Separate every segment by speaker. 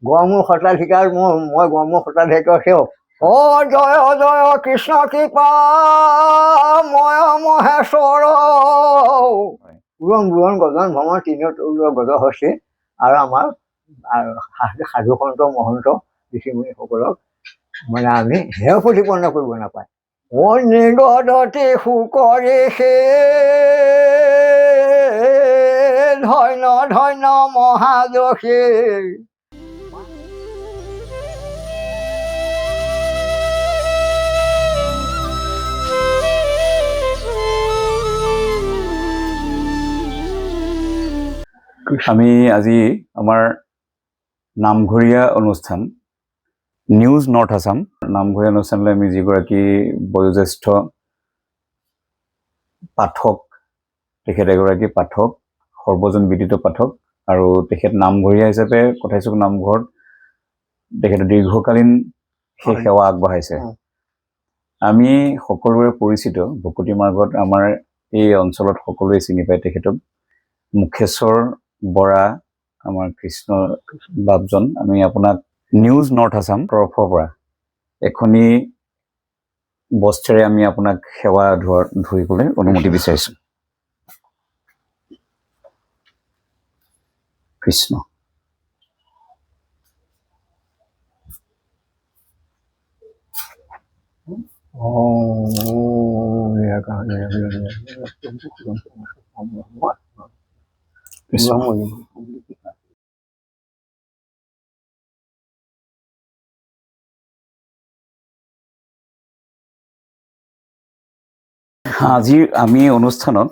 Speaker 1: গড়মূৰ সত্ৰাধিকাৰ মই গড়মূৰ সত্ৰাধিকাৰ সেৱক। অ জয় জয় কৃষ্ণ কৃপা ময় মহেশ্বৰ বুৰণ গজন ভ্ৰমণ তিনিওট গজ হৈছে আৰু আমাৰ সাধু সন্ত মহন্ত ঋষিমুনিসকলক মানে আমি হেয় প্ৰতিপন্ন কৰিব নাপায়। নিগদতি সুকৰি সে ধন্য ধন্য মহাযশী।
Speaker 2: আমি আজি আমাৰ নামঘৰীয়া অনুষ্ঠান নিউজ নৰ্থ আছাম নামঘৰীয়া অনুষ্ঠানলৈ আমি যিগৰাকী বয়োজ্যেষ্ঠ পাঠক, তেখেত এগৰাকী পাঠক, সৰ্বজন বিদিত পাঠক আৰু তেখেত নামঘৰীয়া হিচাপে কথাইচুক নামঘৰত তেখেতে দীৰ্ঘকালীন সেই সেৱা আগবঢ়াইছে। আমি সকলোৰে পৰিচিত ভকতি মাৰ্গত আমাৰ এই অঞ্চলত সকলোৱে চিনি পায় তেখেতক। মুখেশ্বৰ বৰা আমাৰ কৃষ্ণ বাপজন। আমি আপোনাক নিউজ নৰ্থ আছাম তৰফৰ পৰা এখনি বস্ত্ৰেৰে আমি আপোনাক সেৱা ধৰিবলৈ অনুমতি বিচাৰিছোঁ। কৃষ্ণ আজিৰ আমি অনুষ্ঠানত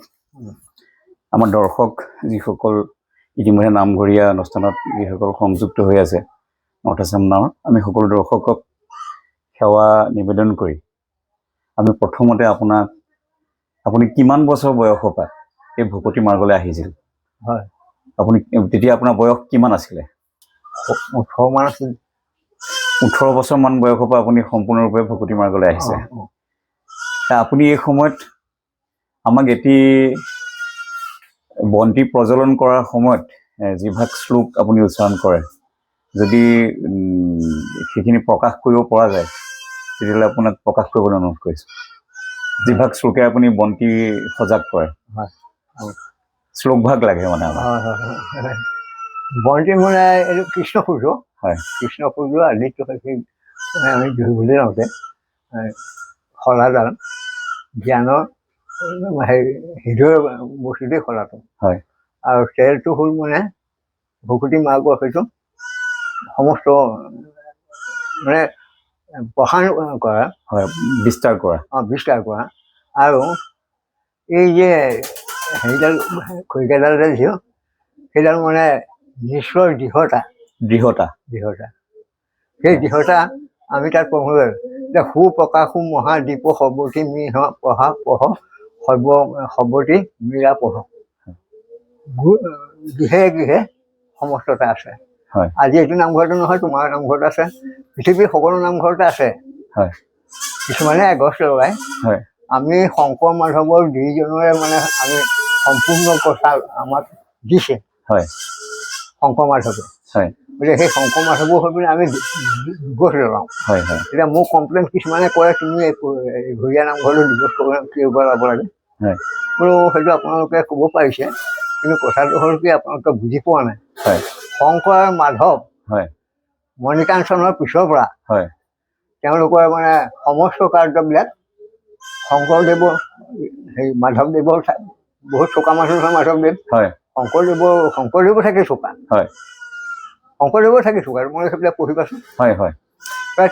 Speaker 2: আমাৰ দৰ্শক যিসকল ইতিমধ্যে নামঘৰীয়া অনুষ্ঠানত যিসকল সংযুক্ত হৈ আছে নৰ্থ আছাম নামৰ, আমি সকলো দৰ্শকক সেৱা নিবেদন কৰি আমি প্ৰথমতে আপুনি কিমান বছৰ বয়সৰ পৰা এই ভকতি মাৰ্গলৈ আহিছিল?
Speaker 1: হয়,
Speaker 2: আপুনি তেতিয়া আপোনাৰ বয়স কিমান আছিলে?
Speaker 1: 18 মান আছিল।
Speaker 2: 18 বছৰমান বয়সৰ পৰা আপুনি সম্পূৰ্ণৰূপে ভকতি মাৰ্গলৈ আহিছে। আপুনি এই সময়ত আমাক এটি বন্তি প্ৰজ্বলন কৰাৰ সময়ত যিভাগ শ্লোক আপুনি উচ্চাৰণ কৰে, যদি সেইখিনি প্ৰকাশ কৰিব পৰা যায় তেতিয়াহ'লে আপোনাক প্ৰকাশ কৰিবলৈ অনুৰোধ কৰিছোঁ। যিভাগ শ্লোকে আপুনি বন্তি সজাগ কৰে, শ্লোকভাগ লাগে মানে আমাক।
Speaker 1: বন্তি মানে এইটো কৃষ্ণ সূৰ্য।
Speaker 2: হয়,
Speaker 1: কৃষ্ণ সূৰ্য আদিত্য আমি ধৰিবলৈ যাওঁতে শলাডাল জ্ঞানৰ হৃদয়ৰ বস্তুটোৱেই শলাটো।
Speaker 2: হয়,
Speaker 1: আৰু তেলটো হ'ল মানে ভকতি মাৰ্গৰ সেইটো সমস্ত মানে প্ৰসাৰ কৰা,
Speaker 2: হয়, বিস্তাৰ কৰা।
Speaker 1: বিস্তাৰ কৰা। আৰু এই যে হেৰিডাল খৰিকাডাল যে দিওঁ, সেইডাল মানে নিশ্চয় দৃঢ়তা। সেই দৃঢ়তা আমি তাত পঢ়োঁ। সুপ্ৰকাশো মহাদীপ সৱতী মিহ পঢ়া পঢ় সৱতী মীৰা পঢ়। গৃহে গৃহে সমস্ততা আছে। আজি এইটো নামঘৰতো নহয়, তোমাৰ নামঘৰত আছে, পৃথিৱীৰ সকলো নামঘৰতে আছে। কিছুমানে গছ লগাই। আমি শংকৰ মাধৱৰ দুইজনৰে মানে আমি সম্পূৰ্ণ কথা আমাক দিছে শংকৰ মাধৱে। গতিকে সেই শংকৰ মাধৱৰ হৈ পিনে আমি গছ লগাওঁ। এতিয়া মোক কমপ্লেইন কিছুমানে কৰে, তুমি ঘৰীয়া নামঘৰলৈ দিৱস কৰিব যাব লাগে। বোলো সেইটো আপোনালোকে ক'ব পাৰিছে, কিন্তু কথাটো হ'ল কি আপোনালোকে বুজি পোৱা নাই। শংকৰ আৰু মাধৱ মণিকাঞ্চনৰ পিছৰ পৰা তেওঁলোকৰ মানে সমস্ত কাৰ্যবিলাক শংকৰদেৱৰ মাধৱদেৱৰ বহুত চোকা মানুহ নহয় মাধৱদেৱ। শংকৰদেৱো থাকে চোকা। শংকৰদেৱো থাকে চোকা, মই সেইবিলাক পঢ়িবাচোন।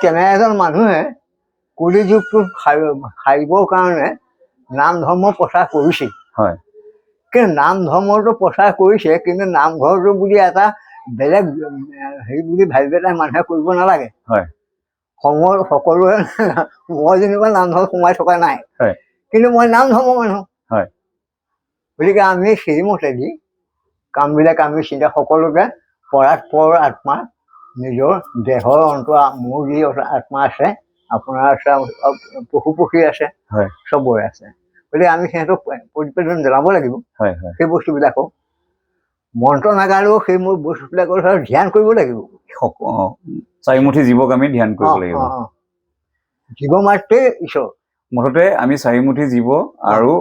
Speaker 1: তেনে এজন মানুহে কলি যুগটো সাৰিবৰ কাৰণে নাম ধৰ্ম প্ৰচাৰ কৰিছে। কিন্তু নাম ধৰ্মটো প্ৰচাৰ কৰিছে, কিন্তু নামঘৰটো বুলি এটা বেলেগ হেৰি বুলি ভাবি পেলাই মানুহে কৰিব নালাগে। সকলোৱে মই যেনিবা নামঘৰত সোমাই থকা নাই, কিন্তু মই নাম ধৰ্ম মানুহ। গতিকে আমি সেইমতেদি কামবিলাক আমি চিন্তা সকলোকে পৰাৎপৰ আত্মা নিজৰ দেহৰ অন্তৰ মোৰ যি আত্মা আছে, আপোনাৰ আছে, পশু পক্ষী আছে, চবৰে আছে। গতিকে আমি সিহঁতক প্ৰতিপাদন জনাব লাগিব সেই বস্তুবিলাকক। মন্ত্ৰ নাগালেও সেই মোৰ বস্তুবিলাকৰ ধ্যান কৰিব লাগিব।
Speaker 2: 4মুঠি জীৱক আমি ধ্যান কৰিব লাগিব।
Speaker 1: জীৱ মাত্ৰে ঈশ্বৰ।
Speaker 2: মুঠতে আমি 4মুঠি জীৱ আৰু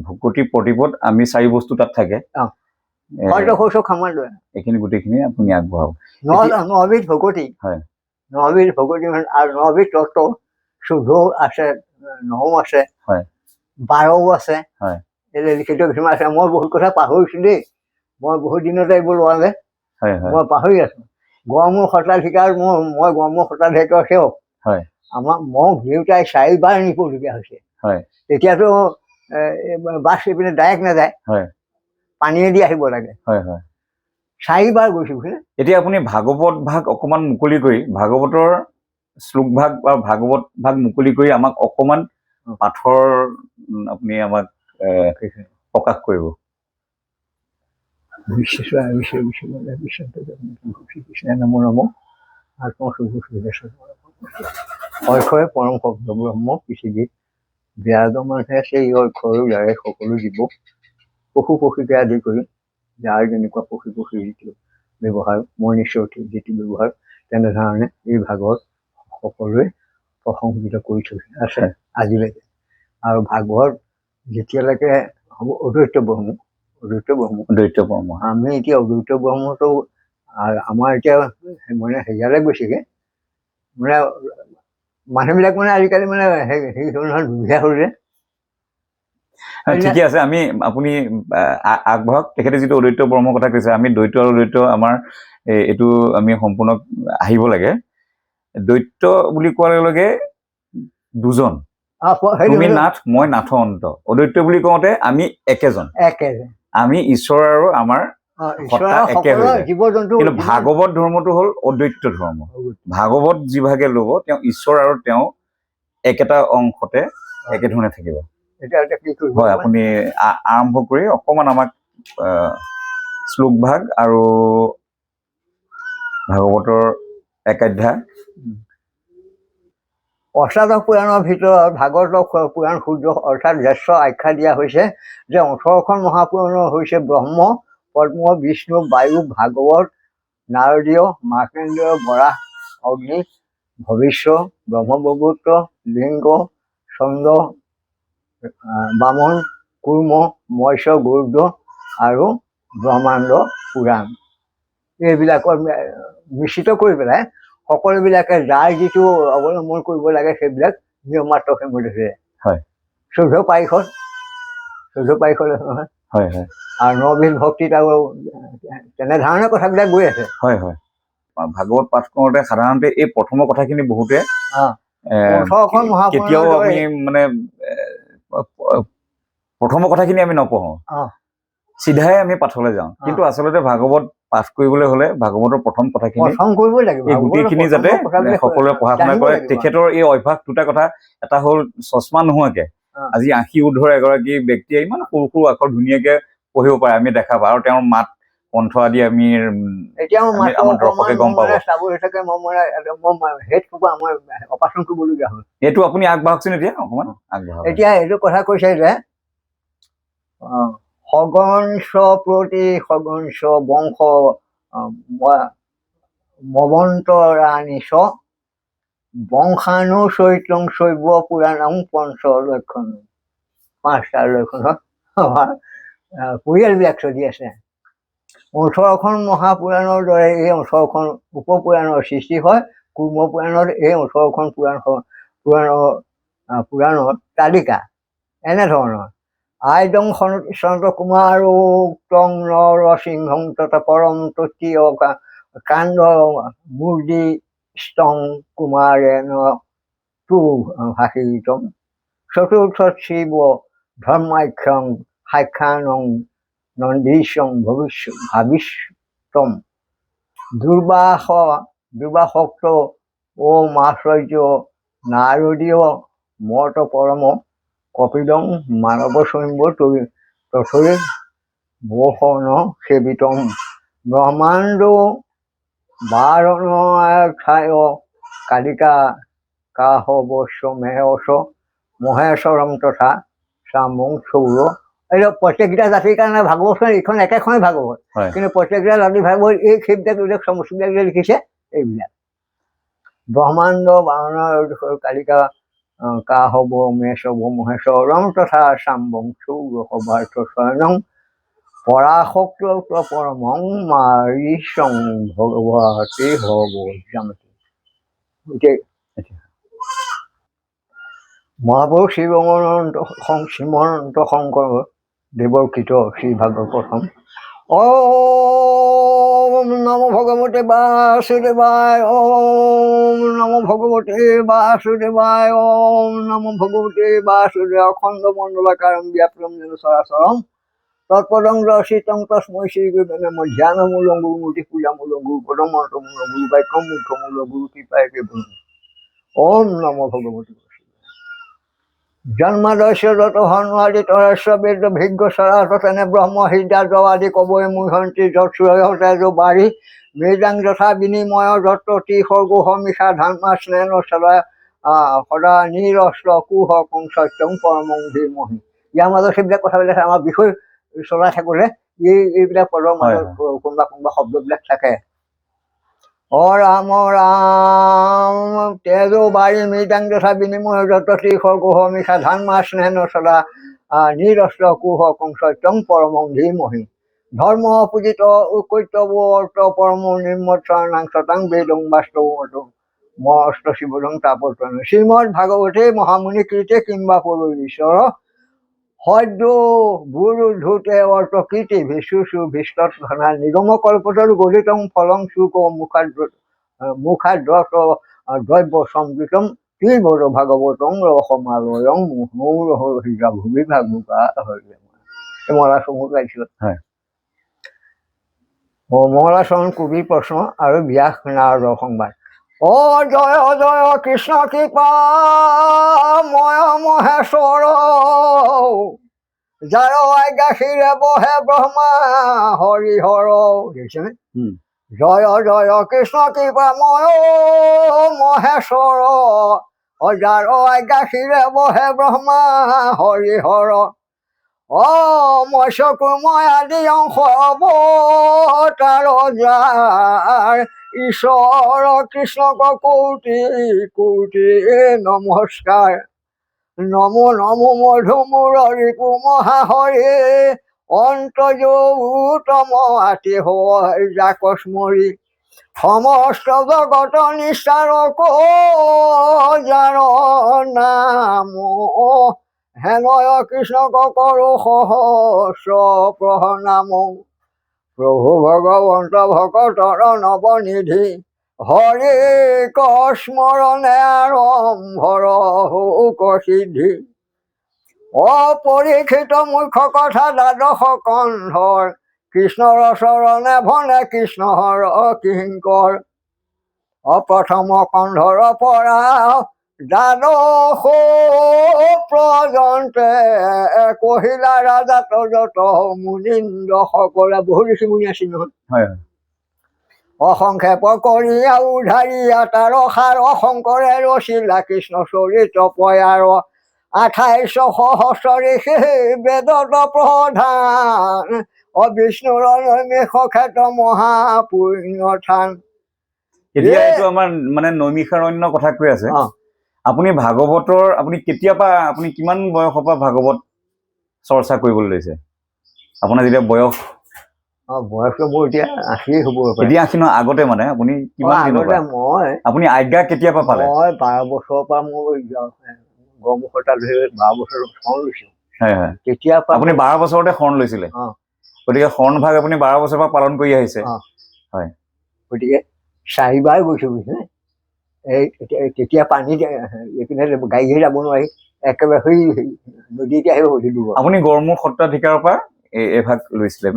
Speaker 2: ভকতি প্ৰতিপদ আমি 4 বস্তু তাত থাকে। এইখিনি গোটেইখিনি আপুনি আগবঢ়াব।
Speaker 1: 9বিধ ভকতি,
Speaker 2: হয়,
Speaker 1: 9বিধ ভকতি আৰু 9বিধ তত্ত্ব, 14 আছে, 9 আছে, 12 আছে, লিখিত কিছুমান আছে। মই বহুত কথা পাহৰিছো দেই, মই বহুত দিনতে এইবোৰ লোৱা যে মই পাহৰি আছো। গড়মূৰ সত্ৰাধিকাৰ মই গড়মূৰ সত্ৰাধিকাৰ সেৱক। আমাৰ মোক দেউতাই 4 বাৰ নিবলগীয়া হৈছে। তেতিয়াতো বাছ এইপিনে ডাইৰেক্ট নাযায়, পানীয়েদি আহিব লাগে। 4 বাৰ গৈছো।
Speaker 2: এতিয়া আপুনি ভাগৱত ভাগ অকমান মুকলি কৰি, ভাগৱতৰ শ্লোক ভাগ বা ভাগৱত ভাগ মুকলি কৰি আমাক অকমান পাঠৰ আপুনি আমাক প্ৰকাশ কৰিব।
Speaker 1: অক্ষয় পৰম শব্দ ব্ৰহ্ম পৃথিৱীত বিৰাজমানহে সেই অক্ষৰৰ দ্বাৰাই সকলো জীৱ পশু পক্ষীকে আদি কৰি যাৰ যেনেকুৱা পশু যিটো ব্যৱহাৰ, মই নিশ্চয় যিটো ব্যৱহাৰ, তেনেধৰণে এই ভাগত সকলোৱে প্ৰশংসিত কৰি থৈ আছে আজিলৈকে। আৰু ভাগৱত যেতিয়ালৈকে হ'ব অদ্বৈত ব্ৰহ্ম, আমি এতিয়া অদ্বৈত ব্ৰহ্মটো আমাৰ এতিয়া মানে হেৰিয়ালৈ গৈছেগে, মানে মানুহবিলাক মানে আজিকালি মানে হেৰি হ'ল নহয়, দুখীয়া হ'ল যে।
Speaker 2: ঠিকে আছে, আমি আপুনি আগবঢ়াওক। তেখেতে যিটো অদ্বৈত ব্ৰহ্মৰ কথা কৈছে, আমি দ্বৈত আৰু দ্বৈত আমাৰ এইটো আমি সম্পূৰ্ণ আহিব লাগে। দ্বৈত বুলি কোৱাৰ লগে লগে দুজন, তুমি নাথ মই নাথ অন্ত। অদ্বৈত বুলি কওঁতে আমি একেজন, আমি ঈশ্বৰ আৰু আমাৰ সত্তা একে হৈ যায়। কিন্তু ভাগৱত ধৰ্মটো হ'ল অদ্বৈত ধৰ্ম। ভাগৱত যিভাগে ল'ব, তেওঁ ঈশ্বৰ আৰু তেওঁ একেটা অংশতে একেধৰণে থাকিব। হয়, আপুনি আৰম্ভ কৰি অকমান আমাক শ্লোক ভাগ আৰু ভাগৱতৰ 1 অধ্যায়।
Speaker 1: অষ্টাদশ পুৰাণৰ ভিতৰত ভাগৱত পুৰাণ সূৰ্য অৰ্থাৎ জ্যেষ্ঠ আখ্যা দিয়া হৈছে যে 18খন মহাপুৰাণ হৈছে ব্ৰহ্ম, পদ্ম, বিষ্ণু, বায়ু, ভাগৱত, নাৰদীয়, মাৰ্কণ্ডেয়, বৰাহ, অগ্নি, ভবিষ্য, ব্ৰহ্মবৈবৰ্ত, লিংগ, ছন্দ, বামন, কুৰ্ম, মৎস্য, গৰুড আৰু ব্ৰহ্মাণ্ড পুৰাণ। এইবিলাকৰ মিশ্ৰিত কৰি পেলাই সকলোবিলাকে যাৰ যিটো অৱলম্বন কৰিব লাগে সেইবিলাক নিয়ম মাত্ৰ সেইমতে হৈছে। 14 পাৰিষদ নহয়, আৰু 9বিধ ভক্তিত আৰু তেনেধৰণে কথাবিলাক গৈ আছে।
Speaker 2: ভাগৱত পাঠ কৰোঁতে সাধাৰণতে এই প্ৰথমৰ কথাখিনি বহুতে কেতিয়াও আমি মানে প্ৰথমৰ কথাখিনি আমি নপঢ়ো, চিধাই আমি পাঠলৈ যাওঁ। কিন্তু আচলতে ভাগৱত পাঠ কৰিবলৈ হলে ভাগৱতৰ প্ৰথম কথাখিনি এই গোটেইখিনি যাতে সকলোৱে পঢ়া শুনা কৰে। তেখেতৰ এই অভ্যাস দুটা কথা, এটা হ'ল চশমা নোহোৱাকে আজি 80 ঊৰ্ধৰ এগৰাকী ব্যক্তিয়ে ইমান সৰু সৰু আখৰ ধুনীয়াকে পঢ়িব পাৰে, আমি দেখা পাওঁ। আৰু তেওঁৰ মাত কণ্ঠ আদি আমি আমাৰ দৰ্শকে গম পাব। এইটো আপুনি আগবাঢ়কচোন, এতিয়া অকমান আগবাঢ়ক।
Speaker 1: এতিয়া এইটো কথা কৈছে যে সগংশ প্ৰতি সগংশ বংশ মবন্তৰাণীশ বংশানু চৈত্ৰং শৈৱ পুৰাণং পঞ্চ লক্ষণ। 5টা লক্ষণত আমাৰ পৰিয়ালবিলাক চলি আছে। 18খন মহাপুৰাণৰ দৰে এই 18খন উপপুৰাণৰ সৃষ্টি হয়। কুৰ্ম পুৰাণত এই 18খন পুৰাণৰ তালিকা এনেধৰণৰ: আইদং সন্ত কুমাৰোক্তং নৰসিংহং তথা পৰম তৃতীয় কাণ্ড মূৰ্ধস্তং কুমাৰেণ তু ভাষিতম চতুৰ্থ শিৱ ধৰ্মাখ্যং সাক্ষানং নন্দীশং ভাবিষ্টম দুৰ্বাসক্ত ওমাশ্চৰ্য নাৰদীয় মত পৰম কপিলং মানৱ স্বয়ম্ভ তথৈ বসন সেবিতম ব্ৰহ্মাণ্ড বাৰণায় কালিকা কাহ বস্য মেহস মহেশ্বৰম তথা সামং সৌৰ এই প্ৰত্যেককেইটা জাতিৰ কাৰণে ভাগৱতখন এইখন একেখনেই ভাগৱত, কিন্তু প্ৰত্যেককেইটা জাতিৰ ভাগৱত এই সেইবিলাক সমষ্টিবিলাক যে লিখিছে এইবিলাক ব্ৰহ্মাণ্ড বাৰণৰ কালিকা কা হব মেষ হব মহেশ্বৰং তথা চাম্বং সৌৰসভাৰ্থ স্বয়ং পৰাশক্ত পৰমং মাৰিচং ভগৱতী হব জামতি। মহাপুৰুষ শ্ৰীমন্ত শংকৰ দেৱৰ কৃত শ্ৰী ভাগৱত প্ৰথম। ওম নমো ভগৱতে বাসুদেৱায়, ওম নমো ভগৱতে বাসুদেৱায়, ওম নমো ভগৱতে বাসুদেৱায়। অখণ্ড মণ্ডলাকাৰম ব্যাপ্তম যেন চৰাচৰম তৎপদং দৰ্শিতং তস্मै শ্ৰী গুৰুবে নমঃ। ধ্যানমূলং গুৰুমূৰ্তি পূজামূলং গুৰু পদমন্ত্ৰমূলং গুৰু বাক্যম মুখ্যমূলং গুৰু কৃপায় কেৱল। ওম নমো ভগৱতে জন্মাদস্য যত হন্মাদি তৰস্য বেদ ভিজ্ঞ চৰাত তেনে ব্ৰহ্ম হৃদা আদি কবৈ মুহন্তি যত তেজ বাঢ়ি মৃদাং যথা বিনিময় যত্ৰতি সৰ্গোহ মিশা ধাৰ্মা স্নেহ সদা সদা নিৰস্ত কুহ কং সত্যং পৰমং ধীমহি। ইয়াৰ মাজত সেইবিলাক কথাবিলাক আমাৰ বিষয় চলাই থাকোঁতে এইবিলাক পদৰ মাজত কোনোবা কোনোবা শব্দবিলাক থাকে। অ ৰাম ৰাম তেজ বাৰী মৃদাং যথা বিনিময় যত্ৰতি সৰ্গোহ মিশা ধাৰ্মা স্নেহ সদা নিৰস্ত কুহ কং সত্যং পৰমং ধীমহি। ধৰ্ম পূজিত ঐকত্যৱৰ্ত পৰম নিৰ্মৎসাং শতাং বেদং বাস্তৱত মস্ত শিৱদং তাপত্ৰণ। শ্ৰীমদ ভাগৱতে মহামুনি কৃতে কিংবা পৰৈশ্বৰ সদ্য গুৰু ধূতে অৰ্থ কীৰ্তি ভিষুষু ভীষ্টত ঘনা নিগম কল্পতর গলিতং ফলং শুক মুখাদ্রত দ্রব্য সম্পৃতম তীব্র ভাগবতং রসমালয়ং মুহৌরহিতা ভূমি ভাগুকা হয়ে। মলা সমূহ গাইছিল। মলা চৰণ কবিৰ প্ৰশ্ন আৰু ব্যাস নাৰদৰ সংবাদ। অ জয় জয় কৃষ্ণ কৃপা ময় মহেশ্বৰ যাৰ আজ্ঞাশীৰে বহে ব্ৰহ্মা হৰিহৰ। দেখিছেনে? জয় জয় কৃষ্ণ কৃপা ময় মহেশ্বৰ যাৰ আজ্ঞাশীৰে বহে ব্ৰহ্মা হৰিহৰ। অ মৎস্যকুৰ্ময় আদি অংশ অৱতাৰ যাৰ ঈশ্বৰ কৃষ্ণক কৌটি কৌটি নমস্কাৰ। নমো নমো মধুমুৰৰিপু মহাহৰি অন্তৰ্যৌতম আতি হয় যাক স্মৰি। সমস্ত জগত নিস্তাৰক যাৰ নাম হেনয় কৃষ্ণক কৰো সহস্ৰ প্ৰণাম। প্ৰভু ভগৱন্ত ভকতৰ নৱনিধি হৰি স্মৰণে আৰম্ভৰ হুক সিদ্ধি। অপৰীক্ষিত মুখ্য কথা দ্বাদশ কণ্ঠৰ কৃষ্ণৰ চৰণে ভনে কৃষ্ণৰ কিংকৰ। অপ্ৰথম কণ্ঠৰ পৰা দ্বাদশ পৰ্যন্তে কহিলা ৰাজাত যত মুনীন্দ্ৰ সকলে। বহুত ঋষি মুনি আছিল নহয়। অসংক্ষেপ কৰি উধাৰিয়া তাৰ সাৰ শংকৰে ৰচিলা কৃষ্ণ চৰিত পয়াৰ। 28 সহস্ৰ ঋষি বেদত প্ৰধান বিষ্ণুৰ নৈমিষ ক্ষেত্ৰ মহাপুণ্য থান।
Speaker 2: এতিয়া এইটো আমাৰ মানে নৈমিষাৰণ্য কথা কৈ আছে। আপুনি ভাগৱতৰ আপুনি কেতিয়াৰ পৰা আপুনি কিমান বয়সৰ পৰা ভাগৱত চৰ্চা কৰিবলৈ লৈছে? আপোনাৰ যেতিয়া বয়স
Speaker 1: বয়সটো মোৰ এতিয়া 80 হ'ব।
Speaker 2: এতিয়া 80 নহয়, আগতে মানে আপুনি কিমান দিনৰ পৰা? আপুনি আজ্ঞা কেতিয়াৰ পৰা পালে?
Speaker 1: মই 12 বছৰৰ পৰা মোৰ গৰমুখতা ধৰি 12 বছৰ শৰণ লৈছো। তেতিয়াৰ পৰা
Speaker 2: আপুনি 12 বছৰতে শৰণ লৈছিলে? গতিকে শৰণ ভাগ আপুনি 12 বছৰৰ পৰা পালন কৰি আহিছে। হয়,
Speaker 1: গতিকে 4বাৰ গৈছো বুজিছে। এই তেতিয়া পানী এইপিনে গাড়ীহে যাব নোৱাৰি, একেবাৰে সেই নদীতে আহিব সুধিলো।
Speaker 2: আপুনি গড়মূৰ সত্ৰাধিকাৰৰ পৰা এভাগ লৈছিলে?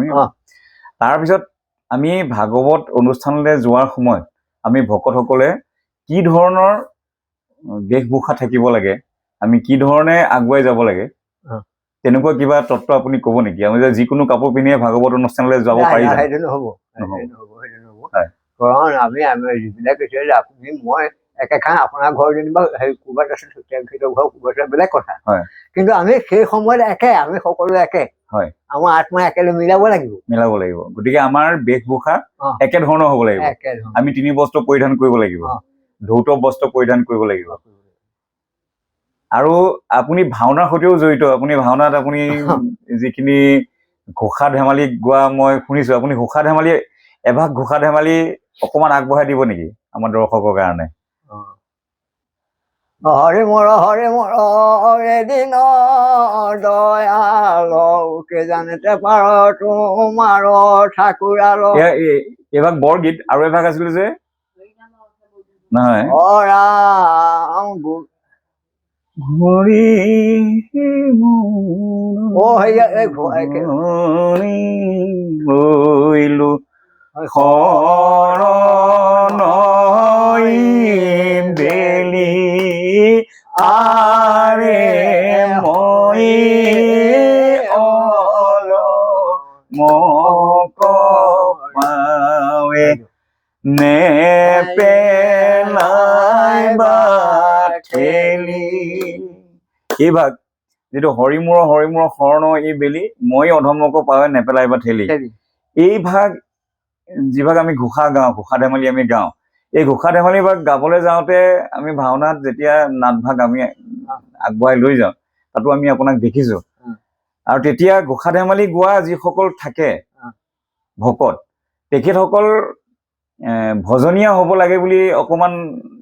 Speaker 2: তাৰপিছত আমি ভাগৱত অনুষ্ঠানলৈ যোৱাৰ সময়ত আমি ভকতসকলে কি ধৰণৰ বেশভূষা থাকিব লাগে, আমি কি ধৰণে আগুৱাই যাব লাগে, তেনেকুৱা কিবা তত্ত্ব আপুনি ক'ব নেকি? আমি যে যিকোনো কাপোৰ পিন্ধিয়ে ভাগৱত অনুষ্ঠানলৈ যাব পাৰি?
Speaker 1: সেইটো নহ'ব। কাৰণ আমি যিবিলাক আপুনি মই একেখান আপোনাৰ ঘৰ যেনিবা ক'ৰবাত আছে ঘৰ ক'ৰবাত বেলেগ কথা, কিন্তু আমি সেই সময়ত একে, আমি সকলো একে।
Speaker 2: হয়
Speaker 1: আমাৰ আত্মা একেলগে মিলাব লাগিব
Speaker 2: গতিকে আমাৰ বেশভূষা একে ধৰণৰ হ'ব লাগিব আমি 3 বস্ত্ৰ পৰিধান কৰিব লাগিব ধৌত বস্ত্ৰ পৰিধান কৰিব লাগিব আৰু আপুনি ভাওনাৰ সৈতেও জড়িত আপুনি ভাওনাত আপুনি যিখিনি ঘোষা ধেমালি গোৱা মই শুনিছো আপুনি ঘোষা ধেমালি এভাগ ঘোষা ধেমালি অকমান আগবঢ়াই দিব নেকি আমাৰ দৰ্শকৰ কাৰণে
Speaker 1: হৰি মোৰ এদিন দয়ালকে জানতে পাৰ তোমাৰ ঠাকুৰাল
Speaker 2: এভাগ বৰগীত আৰু এভাগ আছিল যে নহয় হৰি হৈলো শৰণ বেলি আৰে মই মোক পাৱে নেপেলাই বা ঠেলি এই ভাগ যিটো হৰিমূৰ শৰণ এই বেলি মই অধমক পাৱে নেপেলাই বা ঠেলি এই ভাগ যিভাগ আমি ঘোষা গাওঁ ঘোষা ধেমালি আমি গাওঁ এই ঘোষা ধেমালি ভাগ গাবলৈ যাওঁতে আমি ভাওনাত যেতিয়া নাটভাগ আমি আগবঢ়াই লৈ যাওঁ তাতো আমি আপোনাক দেখিছো আৰু তেতিয়া ঘোষা ধেমালি গোৱা যিসকল থাকে ভকত তেখেতসকল ভজনীয়া হ'ব লাগে বুলি অকমান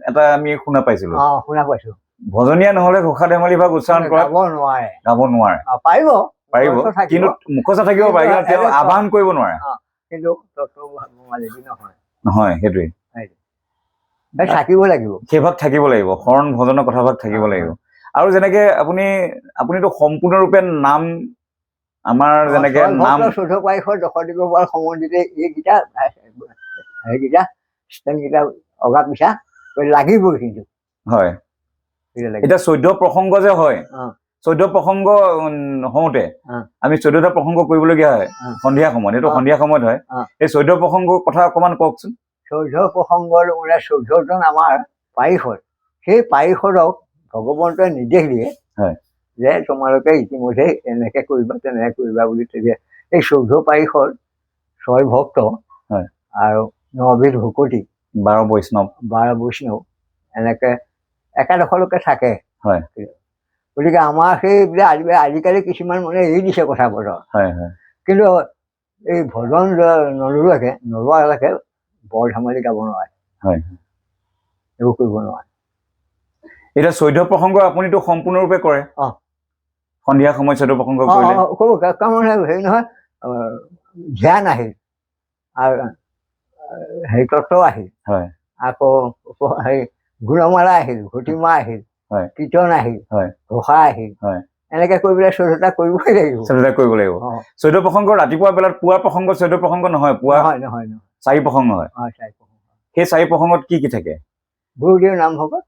Speaker 2: এটা আমি শুনা পাইছো ভজনীয়া নহলে ঘোষা ধেমালি ভাগ উচ্চাৰণ কৰা গাব নোৱাৰে পাৰিব কিন্তু মুখস্থ থাকিব পাৰে কিন্তু তেওঁ আহ্বান কৰিব নোৱাৰে নহয় সেইটোৱে
Speaker 1: থাকিব লাগিব
Speaker 2: সেইভাগ থাকিব লাগিব শৰণ ভজনৰ কথাভাগ থাকিব লাগিব আৰু যেনেকে আপুনিতো সম্পূৰ্ণৰূপে নাম আমাৰ যেনেকে নাম
Speaker 1: 14 তাৰিখৰ দশদিগৰ সম্বন্ধিত এইকেইটা অগা পিছা লাগিবই কিন্তু
Speaker 2: হয় এতিয়া 14 প্ৰসংগ যে হয় 14 প্ৰসংগ হওঁতে আমি 14টা প্ৰসংগ কৰিবলগীয়া হয় সন্ধিয়া সময়ত এইটো সন্ধিয়া সময়ত হয় এই 14 প্ৰসংগৰ কথা অকমান কওকচোন
Speaker 1: 14 প্ৰসংগৰ 14জন আমাৰ পাৰিষদ সেই পাৰিষদক ভগৱন্তই নিৰ্দেশ দিয়ে যে তোমালোকে ইতিমধ্যে এনেকে কৰিবা তেনেকে কৰিবা বুলি তেতিয়া এই 14 পাৰিষদ 6 ভক্ত আৰু 9বিধ ভকতি
Speaker 2: 12 বৈষ্ণৱ
Speaker 1: এনেকে একাদশলৈকে থাকে গতিকে আমাৰ সেই আজিকালি কিছুমান মানে এৰি দিছে কথা বতৰা কিন্তু এই ভজন নোলোৱালৈকে বৰ ধেমালি গাব নোৱাৰে এইবোৰ কৰিব নোৱাৰে
Speaker 2: এতিয়া 14 প্ৰসংগ আপুনিতো সম্পূৰ্ণৰূপে কৰে সন্ধিয়া সময়ত 14 প্ৰসংগ কৰিলে
Speaker 1: কাৰণ হেৰি নহয় ধ্যান আহিল আৰু হেৰি তত্ত্ব আহিল আকৌ হেৰি গুণমালা আহিল ঘটিমা আহিল কীৰ্তন আহিল ঘোষা আহিল এনেকে কৰি পেলাই 14টা কৰিবই লাগিব
Speaker 2: 14 প্ৰসংগ ৰাতিপুৱা বেলাত পুৱা প্ৰসংগ 14 প্ৰসংগ নহয় পুৱা
Speaker 1: নহয়
Speaker 2: 4 প্ৰসংগ হয় সেই 4 প্ৰসংগত কি থাকে
Speaker 1: গুৰুদেৱ নাম ভকত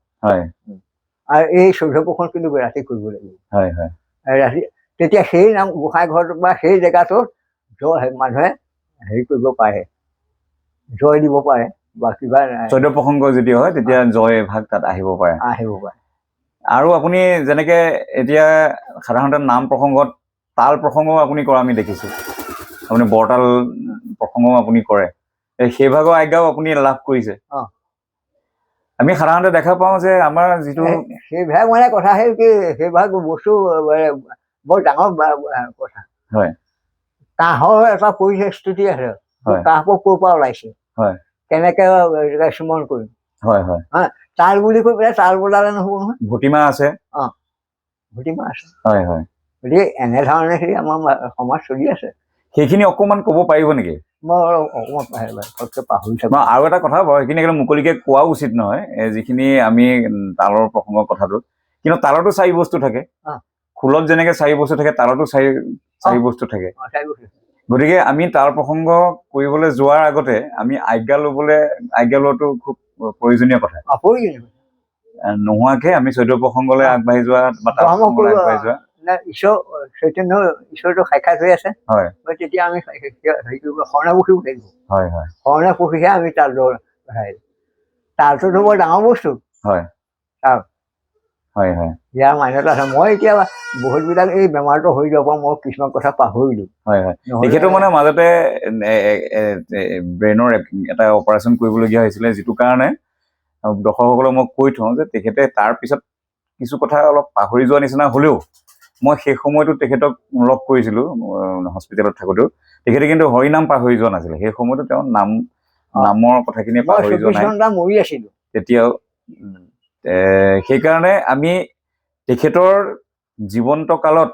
Speaker 1: আৰু এই 14 প্ৰসংগ কিন্তু ৰাতি কৰিব লাগিব ৰাতি তেতিয়া সেই নাম গোসাঁই ঘৰটো বা সেই জেগাটোত মানুহে হেৰি কৰিব পাৰে জয় দিব পাৰে বা কিবা
Speaker 2: 14 প্ৰসংগ যদি হয় তেতিয়া জয় ভাগ তাত আহিব পাৰে আৰু আপুনি যেনেকে এতিয়া সাধাৰণতে নাম প্ৰসংগত তাল প্ৰসংগও আপুনি কৰা আমি দেখিছো আপুনি বৰতাল প্ৰসংগও আপুনি কৰে সেইভাগৰ আজ্ঞাও আপুনি লাভ কৰিছে আমি সাধাৰণতে দেখা পাওঁ যে আমাৰ যিটো
Speaker 1: সেইভাগ মানে কথা হ'ল কি সেইভাগ বস্তু বৰ ডাঙৰ কথা কাঁহৰ এটা পৰিস্থিতি আছে কাঁহবোৰ ক'ৰ পৰা ওলাইছে কেনেকে স্মৰণ কৰিম তাল বুলি কৈ পেলাই তাল বজালে নহ'ব নহয়
Speaker 2: ভটিমা আছে
Speaker 1: গতিকে এনেধৰণে সেই আমাৰ সমাজ চলি আছে
Speaker 2: সেইখিনি অকমান ক'ব পাৰিব নেকি
Speaker 1: মই অকমান পাহৰি থাকো
Speaker 2: আৰু এটা কথা বাৰু সেইখিনি মুকলিকে কোৱা উচিত নহয় যিখিনি আমি তালৰ প্ৰসংগৰ কথাটো কিন্তু তালতো 4 বস্তু থাকে খোলত যেনেকে 4 বস্তু থাকে তালতো 4 বস্তু থাকে গতিকে আমি তাল প্ৰসংগ কৰিবলৈ যোৱাৰ আগতে আমি আজ্ঞা লোৱাটো খুব প্ৰয়োজনীয় কথা নোহোৱাকে আমি 14 প্ৰসংগলৈ আগবাঢ়ি যোৱা বা তাল প্ৰসংগলৈ আগবাঢ়ি যোৱা
Speaker 1: ঈশ্বৰটো সাক্ষাৎ হৈ আছে তেতিয়া আমি হেৰি কৰিব শৰণে বহিব লাগিব শৰণে বহিহে আমি তালটোতো বৰ ডাঙৰ বস্তু
Speaker 2: হয় হয়
Speaker 1: ইয়াৰ মান্যতা আছে। মই এতিয়া বহুতবিলাক এই বেমাৰটো হৈ যাব মই কিছুমান কথা পাহৰিলোঁ।
Speaker 2: হয় হয় তেখেতৰ মানে মাজতে ব্ৰেইনৰ এটা অপাৰেশ্যন কৰিবলগীয়া হৈছিলে, যিটো কাৰণে দৰ্শকসকলক মই কৈ থওঁ যে তেখেতে তাৰ পিছত কিছু কথা অলপ পাহৰি যোৱা নিচিনা হলেও মই সেই সময়তো তেখেতক লগ কৰিছিলোঁ হস্পিটেলত থাকোঁতেও। তেখেতে কিন্তু হৰিনাম পাহৰি যোৱা নাছিলে। সেই সময়তো তেওঁ নামৰ কথাখিনি পাহৰি যোৱা নাই।
Speaker 1: মৰি আছিলোঁ
Speaker 2: তেতিয়াও সেইকাৰণে আমি তেখেতৰ জীৱন্ত কালত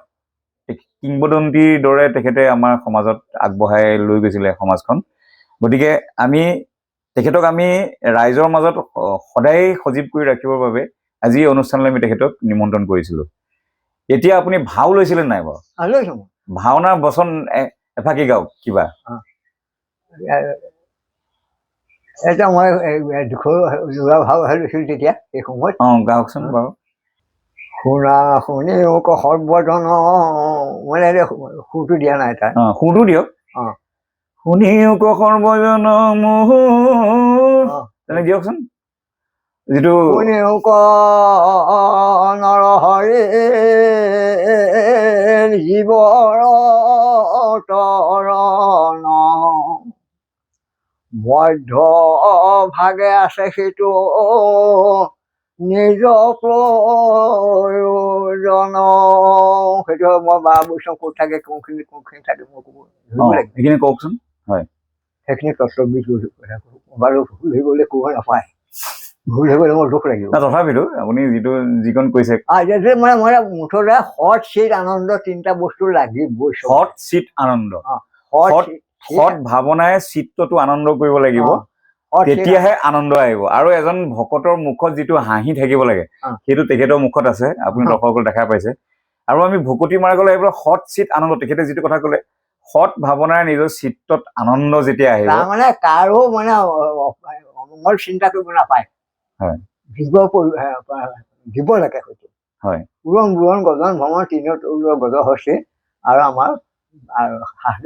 Speaker 2: কিংবদন্তীৰ দৰে তেখেতে আমাৰ সমাজত আগবঢ়াই লৈ গৈছিলে সমাজখন। গতিকে তেখেতক আমি ৰাইজৰ মাজত সদায় সজীৱ কৰি ৰাখিবৰ বাবে আজি এই অনুষ্ঠানলৈ আমি তেখেতক নিমন্ত্ৰণ কৰিছিলোঁ। এতিয়া আপুনি ভাও লৈছিলে নাই বাৰু? ভাওনাৰ বচন এফাকি গাওক কিবা।
Speaker 1: এটা মই যোৰা ভাও লৈছিলোঁ তেতিয়া এই সময়ত।
Speaker 2: গাওকচোন বাৰু।
Speaker 1: শুনা শুনিও সৰ্বজন, মানে সুৰটো দিয়া নাই তাত।
Speaker 2: সুৰটো দিয়ক। শুনিও সৰ্বজন মোহ, তেনে দিয়কচোন। যিটো
Speaker 1: শুনিও নৰহৰি জীৱৰ তৰণ, মধ্য ভাগে আছে সেইটো নিজ প্ৰয়োজন। সেইটো মই বাৰ বছৰ ক'ত থাকে কোনখিনি থাকে মই ক'ব
Speaker 2: সেইখিনি কওকচোন। হয়
Speaker 1: সেইখিনি তত্ত্ববিদ বাৰু ভুল হৈ গ'লে ক'ব নাপায়, ভুল হৈ গ'লে মোৰ দুখ লাগিব।
Speaker 2: তথাপিতো আপুনি যিকণ কৈছে
Speaker 1: মানে মুঠতে সৎ চিত আনন্দ তিনিটা বস্তু লাগিবই।
Speaker 2: সৎ চিত আনন্দ, সৎ ভাৱনাৰে চিত্তটো আনন্দ কৰিব লাগিব, তেতিয়াহে আনন্দ আহিব। আৰু এজন ভকতৰ মুখত যিটো হাঁহি থাকিব লাগে সেইটো তেখেতৰ মুখত আছে, আপুনি দৰ্শকসকল দেখা পাইছে। আৰু আমি ভকতি মাৰ্গলৈ আহিব সৎ চিত আনন্দ, তেখেতে যিটো কথা ক'লে সৎ ভাৱনাৰে নিজৰ চিত্তত আনন্দ যেতিয়া আহিব,
Speaker 1: মানে কাৰো মানে অমংগল চিন্তা কৰিব নাপায়। জীৱলৈকে হয়তো পুৰণ বুৰণ গজন ভ্ৰমণ তিনিওট গজ হৈছে। আৰু আমাৰ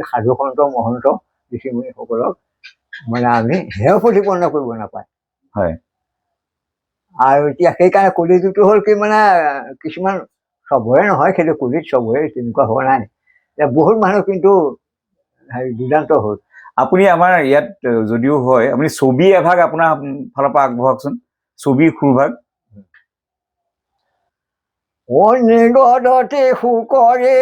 Speaker 1: সাধু সন্ত মহন্ত ঋষিমুনিসকলক মানে আমি হেয় প্ৰতিপন্ন কৰিব নাপায়। আৰু এতিয়া সেইকাৰণে কলিযুগটো হ'ল কি, মানে কিছুমান চবৰে নহয়, সেইটো কলিত চবৰে তেনেকুৱা হোৱা নাই। বহুত মানুহ কিন্তু দুৰ্দান্ত হ'ল।
Speaker 2: আপুনি আমাৰ ইয়াত যদিও হয়, আপুনি ছবি এভাগ আপোনাৰ ফালৰ পৰা আগবঢ়াওকচোন, ছবি সুৰভাগ।
Speaker 1: নিগদতি সুকৰি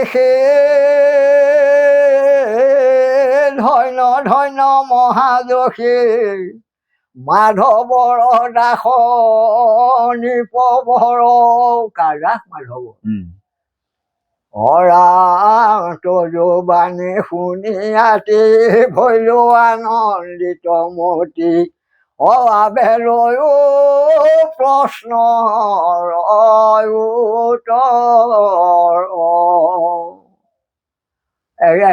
Speaker 1: ধন্য ধন্য মহাযশী মাধৱৰ দাস নিপভৰ। কাৰাস মাধৱ তজোবানী শুনিয়াতি ভৈলো আনন্দিত মতি, অবাবেলৈও প্ৰশ্ন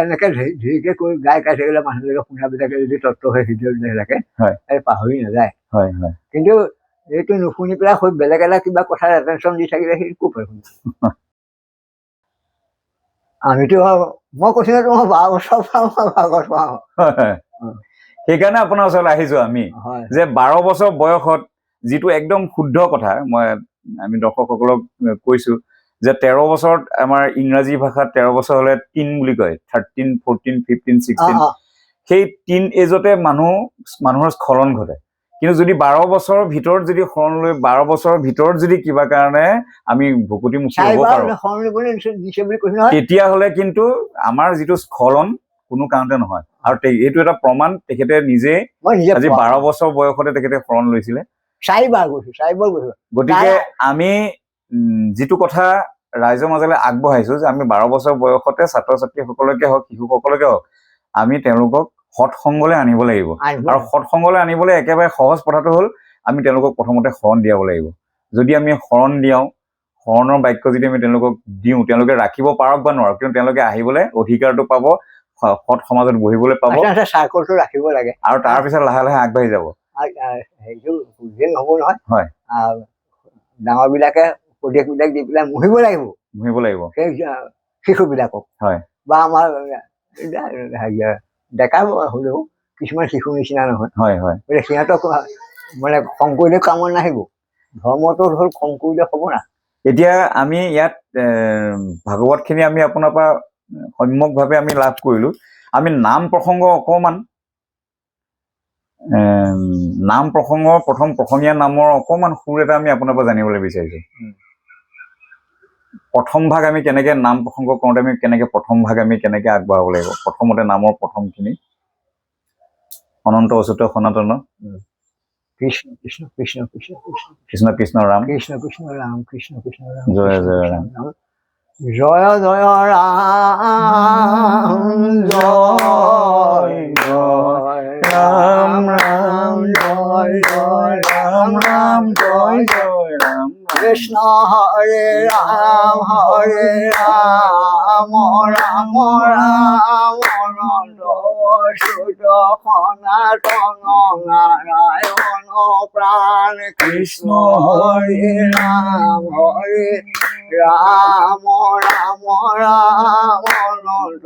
Speaker 1: এনেকে ধীৰকে কৈ গাই থাকিলে মানুহবিলাকে শুনাবিলাকে যদি তত্ত্ব হৈ হৃদয় থাকে পাহৰি নাযায়। কিন্তু এইটো নুশুনি পেলাই বেলেগ এটা কিবা কথাৰ এটেনশ্যন দি থাকিলে সেইটো খুব হয়। আমিতো মই কৈছো ন তোমাৰ 12 বছৰ ভাগত পাওঁ।
Speaker 2: সেইকাৰণে আপোনাৰ ওচৰলৈ আহিছো আমি, যে 12 বছৰ বয়সত যিটো একদম শুদ্ধ কথা আমি দৰ্শকসকলক কৈছো যে 13 বছৰত আমাৰ ইংৰাজী ভাষাত 13 বছৰ হলে টিন বুলি কয়, 13, 14, 15, 16। সেই টিন এজতে মানুহৰ স্খলন ঘটে। কিন্তু যদি 12 বছৰৰ ভিতৰত যদি শৰণ লৈ 12 বছৰৰ ভিতৰত যদি কিবা কাৰণে আমি ভকুতিমুখী হ'ব পাৰো, তেতিয়াহ'লে কিন্তু আমাৰ যিটো স্খলন কোনো কাৰণতে নহয়। আৰু এইটো এটা প্ৰমাণ, তেখেতে নিজে আজি 12 বছৰ বয়সতে তেখেতে শৰণ লৈছিলে। গতিকে আমি যিটো কথা ৰাইজৰ মাজলৈ আগবঢ়াইছো যে আমি 12 বছৰ বয়সতে ছাত্ৰ ছাত্ৰীসকলকে হওক, শিশুসকলকে হওক, আমি তেওঁলোকক সৎসংগলৈ আনিব লাগিব। আৰু সৎসংগলৈ আনিবলৈ একেবাৰে সহজ কথাটো হ'ল আমি তেওঁলোকক প্ৰথমতে শৰণ দিয়াব লাগিব। যদি আমি শৰণ দিয়াওঁ, শৰণৰ বাক্য যদি আমি তেওঁলোকক দিওঁ, তেওঁলোকে ৰাখিব পাৰক বা নোৱাৰক, কিন্তু তেওঁলোকে আহিবলৈ অধিকাৰটো পাব, সৎ সমাজত বহিবলৈ পাব,
Speaker 1: চাৰ্কলটো ৰাখিব লাগে।
Speaker 2: আৰু তাৰপিছত লাহে লাহে আগবাঢ়ি যাব।
Speaker 1: নহব নহয়, ডাঙৰ বিলাকে উপদেশবিলাক দি পেলাই মুহিব লাগিব সেই শিশুবিলাকক। বা আমাৰ ডেকা হলেও কিছুমান শিশুৰ নিচিনা নহয়। সিহঁতক মানে খং কৰিলে কামত নাহিব। ধৰ্মটো হ'ল খং কৰিলে হ'ব না।
Speaker 2: এতিয়া আমি ইয়াত ভাগৱতখিনি আমি আপোনাৰ পৰা সম্যকভাৱে আমি লাভ কৰিলো। আমি নাম প্ৰসংগ অকণমান নাম প্ৰসংগৰ প্ৰথমীয়া নামৰ অকণমান সুৰ এটা আমি আপোনাৰ পৰা জানিবলৈ বিচাৰিছো। প্ৰথম ভাগ আমি কেনেকে নাম প্ৰসংগ কৰোঁতে আমি কেনেকে প্ৰথম ভাগ আমি কেনেকে আগবঢ়াব লাগিব, প্ৰথমতে নামৰ প্ৰথমখিনি অনন্ত অচ্যুত সনাতন
Speaker 1: কৃষ্ণ কৃষ্ণ কৃষ্ণ কৃষ্ণ কৃষ্ণ
Speaker 2: কৃষ্ণ কৃষ্ণ ৰাম
Speaker 1: কৃষ্ণ কৃষ্ণ ৰাম কৃষ্ণ কৃষ্ণ ৰাম
Speaker 2: জয়
Speaker 1: কৃষ্ণ
Speaker 2: জয়
Speaker 1: কৃষ্ণ
Speaker 2: ৰাম।
Speaker 1: ৰাম। জয় জয় ৰাম জয় জয় ৰাম ৰাম জয় জয় ৰাম ৰাম জয় জয়
Speaker 2: ৰাম
Speaker 1: কৃষ্ণ হৰে ৰাম ৰাম ৰাম অনন্ত অচ্যুত সনাতন নাৰায়ণ প্ৰাণ কৃষ্ণ হৰে ৰাম ৰাম ৰাম অনন্ত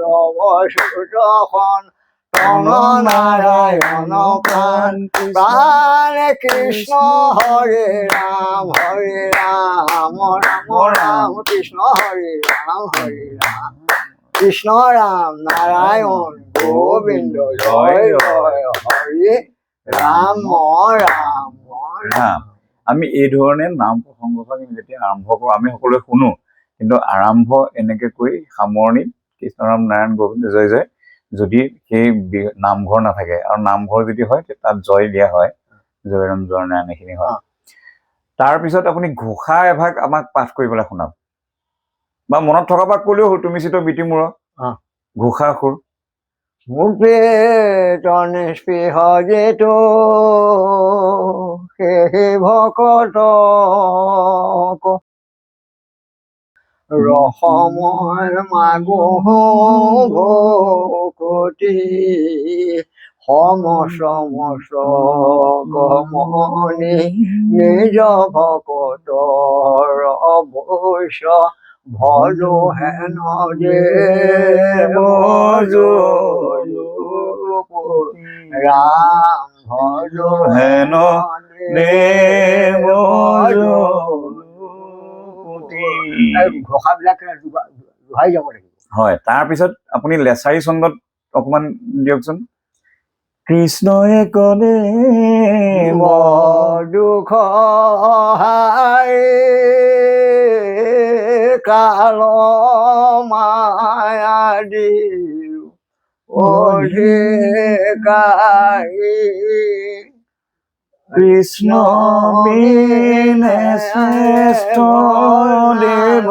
Speaker 1: অচ্যুত সনাতন নাৰায়ণ প্ৰাণ প্ৰাণ কৃষ্ণ হৰে ৰাম ৰাম ৰাম কৃষ্ণ হৰে ৰাম কৃষ্ণ ৰাম নাৰায়ণ গোবিন্দ জয় জয় হৰে ৰাম ৰাম
Speaker 2: ৰাম। আমি এই ধৰণে নাম প্ৰসংগখন যেতিয়া আৰম্ভ কৰোঁ আমি সকলোৱে শুনো, কিন্তু আৰম্ভ এনেকে কৰি সামৰণিত কৃষ্ণৰাম নাৰায়ণ গোবিন্দ জয় জয় যদি সেই নামঘৰ নাথাকে আৰু নামঘৰ যদি হয় তাত জয় দিয়া হয়, জয় ৰাম জয় নাৰায়ণ এইখিনি হয়। তাৰপিছত আপুনি ঘোষা এভাগ আমাক পাঠ কৰিবলৈ শুনাব, বা মনত থকা ভাগ ক'লেও হ'ল, তুমি চিত বিতি মূৰ ঘোষা সুৰ।
Speaker 1: মুক্ত নিস্পৃহ যেতো সেই ভকত ৰসময় মাগো ভকতি সমসমস গমনি নিজ ভকতৰ অৱশ্য ভজো হেন দেৱ ৰাম ভজো
Speaker 2: হেন দেৱ
Speaker 1: ঘোষাবিলাক জোহাৰি যাব লাগিব।
Speaker 2: হয়, তাৰপিছত আপুনি লেচাৰী ছন্দত অকমান দিয়কচোন। কৃষ্ণয়ে কলে
Speaker 1: দুখ কাল মায়া দিও অধিকাৰী
Speaker 2: কৃষ্ণ বিনে শ্ৰেষ্ঠ দেৱ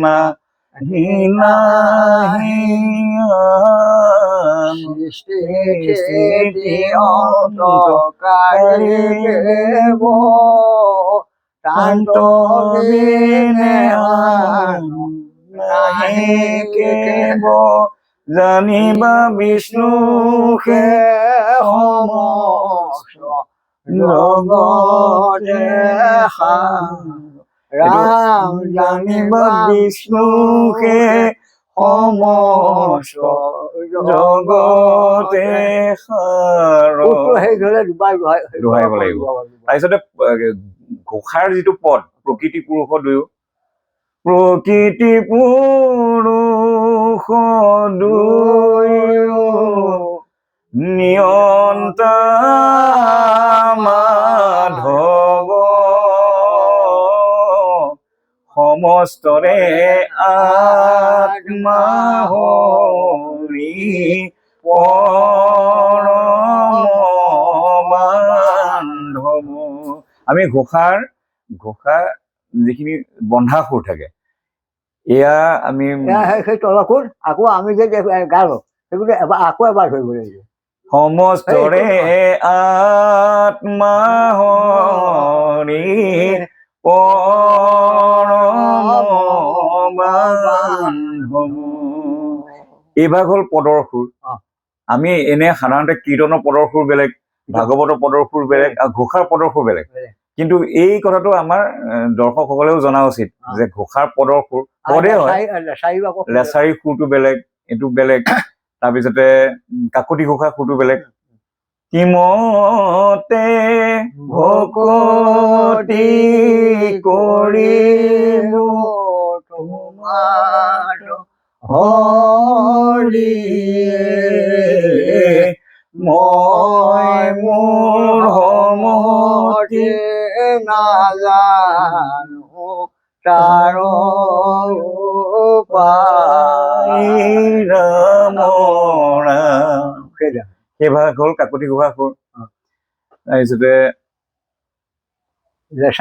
Speaker 2: নাহি
Speaker 1: সৃষ্টি অন্তকাৰী দেৱ তান্ত বিনে
Speaker 2: নাহি কেব জানিবা বিষ্ণু হে
Speaker 1: সমস্ত জগতে ৰাম জানিবা
Speaker 2: বিষ্ণু হে সমস্ত জগতে দোহাৰিব লাগিব। তাৰপিছতে ঘোষাৰ যিটো পদ প্ৰকৃতি পুৰুষ দুয়ো, প্ৰকৃতি পুৰুষ দুয়ো নিয়ন্তা মাধৱ সমস্তৰে আত্মা হৰি পৰম বান্ধৱ। আমি ঘোষা যিখিনি বন্ধা সুৰ থাকে এয়া আমি
Speaker 1: সেই তলসুৰ আকৌ আমি যে গালো সেইবোৰ আকৌ এবাৰ ধৰিব লাগিব।
Speaker 2: সমস্তৰে আত্মা হৰি পৰম বান্ধৱ। এইভাগ হ'ল পদৰ সুৰ। আমি এনে সাধাৰণতে কীৰ্তনৰ পদৰ সুৰ বেলেগ, ভাগৱতৰ পদৰ সুৰ বেলেগ আৰু ঘোষাৰ পদৰ সুৰ বেলেগ। কিন্তু এই কথাটো আমাৰ দৰ্শকসকলেও জনা উচিত যে ঘোষাৰ পদৰ সুৰ পদে হয়, লেচাৰী সুৰটো বেলেগ, এইটো বেলেগ, তাৰপিছতে কাকতি ঘোষাৰ সুৰটো বেলেগ। কিমতে ভকতি কৰিলো
Speaker 1: তোমাৰ হৰি মই মোৰ সমতি নাজানো তাৰ উপায়
Speaker 2: ৰাম ৰাম। সেই ভাগ হ'ল কাকতি ঘোষা সুৰ। তাৰপিছতে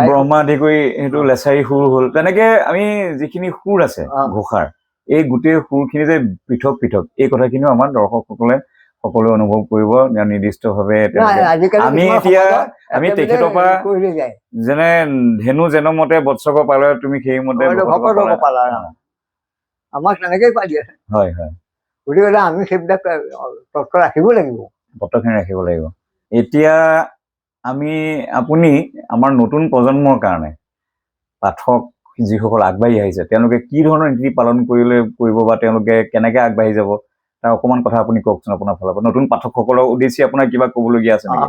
Speaker 2: ব্ৰহ্মা আদি কৰি সেইটো লেচাৰী সুৰ হ'ল। তেনেকে আমি যিখিনি সুৰ আছে ঘোষাৰ, এই গোটেই সুৰখিনি যে পৃথক পৃথক, এই কথাখিনিও আমাৰ দৰ্শকসকলে সকলোৱে অনুভৱ কৰিব নিৰ্দিষ্টভাৱে। আমি এতিয়া আমি তেখেতৰ পৰা যেনে ধেনু জেনমতে বৎসক পালে তুমি সেইমতে
Speaker 1: আমাক তেনেকেই পাই দিয়ে।
Speaker 2: হয় হয়,
Speaker 1: গতিকে আমি সেইবিলাক তথ্য ৰাখিব লাগিব,
Speaker 2: তথ্যখিনি ৰাখিব লাগিব। এতিয়া আপুনি আমাৰ নতুন প্ৰজন্মৰ কাৰণে পাঠক যিসকল আগবাঢ়ি আহিছে তেওঁলোকে কি ধৰণৰ নীতি পালন কৰিব বা তেওঁলোকে কেনেকে আগবাঢ়ি যাব তাৰ অকণমান কথা আপুনি কওকচোন আপোনাৰ ফালৰ পৰা। নতুন পাঠকসকলৰ উদ্দেশ্যে আপোনাৰ কিবা ক'বলগীয়া আছে নেকি?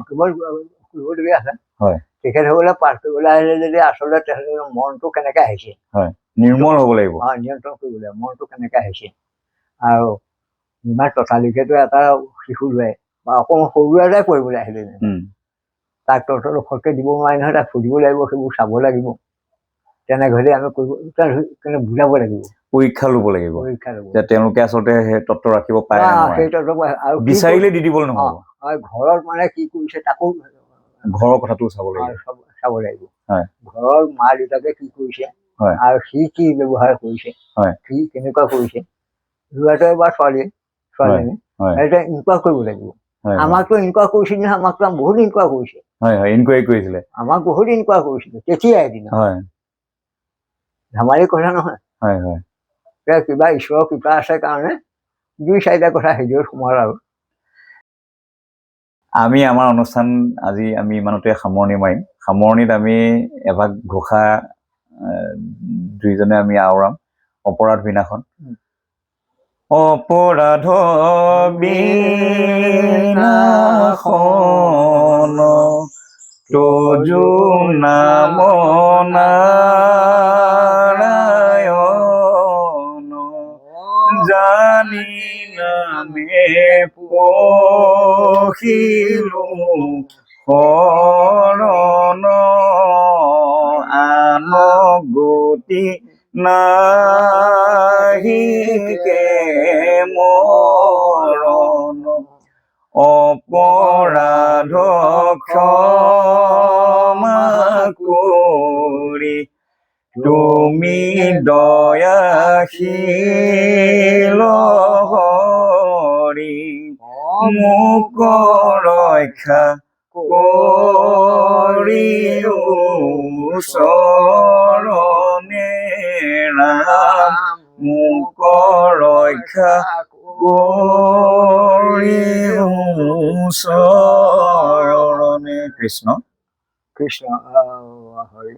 Speaker 1: কৰিবলগীয়া আছে।
Speaker 2: হয়,
Speaker 1: তেখেতসকলে পাঠ কৰিবলৈ আহিলে যদি আচলতে তেখেতৰ মনটো কেনেকে আহিছে,
Speaker 2: হয়, নিৰ্মল হ'ব লাগিব,
Speaker 1: নিয়ন্ত্ৰণ কৰিব লাগিব মনটো কেনেকে আহিছে। আৰু ইমান তথালিকেতো এটা শিশু লৈ বা অকণমান সৰু এটাই পঢ়িবলৈ আহিলে তাক তথ্যটো ফটকে দিব নোৱাৰি নহয়, তাক সুধিব লাগিব, সেইবোৰ চাব লাগিব। তেনেহলে আমি কৰিব বুজাব লাগিব,
Speaker 2: পৰীক্ষা ল'ব লাগিব যে তেওঁলোকে আচলতে সেই তত্ত্ব ৰাখিব পাৰে
Speaker 1: সেই তত্ত্ব আৰু
Speaker 2: বিচাৰিলে দি দিবলৈ নহ'ব।
Speaker 1: ঘৰত মানে কি কৰিছে তাকো
Speaker 2: ঘৰৰ কথাটো চাব লাগিব,
Speaker 1: ঘৰৰ মা দেউতাকে কি কৰিছে আৰু সি কি ব্যৱহাৰ কৰিছে, সি কেনেকুৱা কৰিছে, ল'ৰাটোৱে বা ছোৱালীজনী ইনকুৱাৰী কৰিব লাগিব। আমাকতো ইনকুৱাৰী কৰিছিল নহয়, আমাকতো বহুত ইনকুৱাৰী কৰিছে,
Speaker 2: ইনকুৱাৰী কৰিছিলে,
Speaker 1: আমাক বহুত ইনকুৱাৰী কৰিছিলে তেতিয়াই এদিন, ধেমালি কথা নহয়। কিবা ঈশ্বৰৰ কৃপা আছে কাৰণে 2-4টা কথা হেৰিত সোমাল। আৰু
Speaker 2: আমি আমাৰ অনুষ্ঠান আজি আমি ইমানতে সামৰণি মাৰিম। সামৰণিত আমি এভাগ ঘোষা দুইজনে আমি আওৰাম। অপৰাধ বিনাশন। অপৰাধ বিনাশন তজু নাম নাৰায়ণ জানি নামে পখিলো শৰণ আন গতি নাহিকে মৰণ অপৰাধ ক্ষমা কৰি তুমি দয়াশীল হৰি মোক ৰক্ষা কৰি চৰণে ৰাম মোক ৰক্ষা কৰি চৰণে। কৃষ্ণ কৃষ্ণ হৰি।